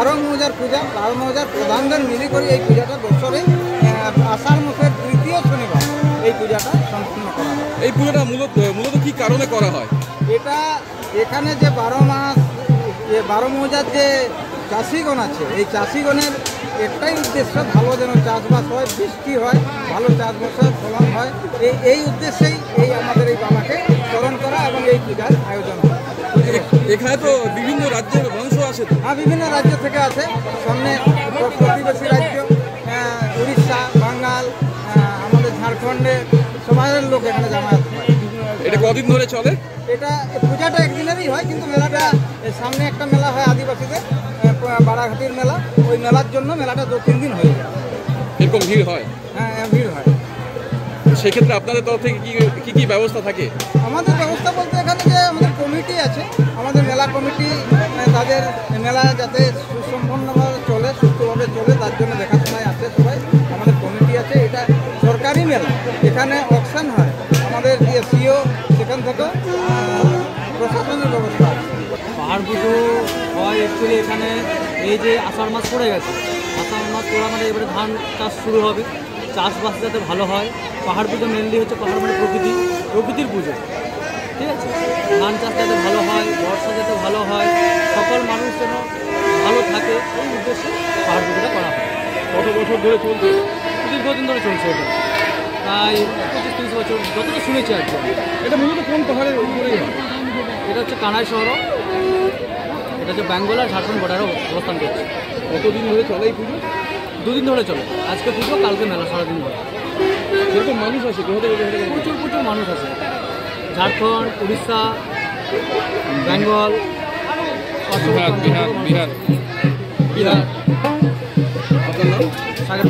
12 মৌজার পূজা, 12 মৌজার প্রধানদের মিলে করে এই পূজাটা বছরে আষাঢ় মাসের তৃতীয় শনিবার এই পূজাটা সম্পূর্ণ করা হয়। এই পূজাটা মূলত কি কারণে করা হয়? এটা এখানে যে 12 মাস 12 মৌজার যে চাষিগণ আছে, এই চাষিগণের একটাই উদ্দেশ্য, ভালো যেন চাষবাস হয়, বৃষ্টি হয়, ভালো চাষবাসের ফলন হয়, এই উদ্দেশ্যেই এই আমাদের এই বাবাকে স্মরণ করা এবং এই পূজার আয়োজন হয়। এখানে তো বিভিন্ন রাজ্যের মানুষও আসে। হ্যাঁ, বিভিন্ন রাজ্য থেকে আসে, সামনে প্রতিবেশী রাজ্য উড়িষ্যা, বাঙ্গাল, আমাদের ঝাড়খণ্ডের সবাই লোক এখানে জামায়াত হয়। এটা কদিন ধরে চলে? এটা পূজাটা একদিনেরই হয়, কিন্তু মেলাটা সামনে একটা মেলা হয় আদিবাসীদের বাড়াঘাটির মেলা, ওই মেলার জন্য মেলাটা 2-3 দিন হয়ে যায়। এরকম ভিড় হয়? হ্যাঁ, ভিড় হয়। সেক্ষেত্রে আপনাদের তরফ থেকে কি কি ব্যবস্থা থাকে? আমাদের ব্যবস্থা বলতে এখানে যে আমাদের কমিটি আছে, আমাদের মেলা কমিটি, তাদের মেলা যাতে সুসম্পন্নভাবে চলে, সুস্থভাবে চলে, তার জন্য দেখাশোনায় আছে সবাই। আমাদের কমিটি আছে, এটা সরকারি মেলা, এখানে অকশন হয়, আমাদের যে সিও সেখান থেকে প্রশাসনের ব্যবস্থা আছে। পাহাড় পুজো হয় অ্যাকচুয়ালি এখানে এই যে আষাঢ় মাস পড়ে গেছে, আষাঢ় মাস পড়া মানে এবারে ধান চাষ শুরু হবে, চাষবাস যাতে ভালো হয়। পাহাড় পুজো মেনলি হচ্ছে পাহাড় মানে প্রকৃতির পুজো, ঠিক আছে। ধান চাষ যাতে ভালো হয়, বর্ষা যাতে ভালো হয়, সকল মানুষ যেন ভালো থাকে, এই উদ্দেশ্যে পাহাড় পুজোটা করা হয়। কত বছর ধরে চলছে? দীর্ঘদিন ধরে চলছে এটা, প্রায় 25-30 বছর যতটা শুনেছি আর কি। এটা মূলত কোন পাহাড়ের উপরেই হয়? এটা হচ্ছে কানাই শহর, এটা হচ্ছে বেঙ্গল আর ঝাড়খণ্ড বর্ডারে অবস্থান করছে। কতদিন ধরে চলে এই পুজো? 2 দিন ধরে চলে, আজকে পুজো, কালকে মেলা, সারাদিন ধরে। যেরকম মানুষ আসে প্রচুর মানুষ আছে, ঝাড়খণ্ড, উড়িষ্যা, বেঙ্গল, বিহার। বিহার। আপনার নাম? সাগর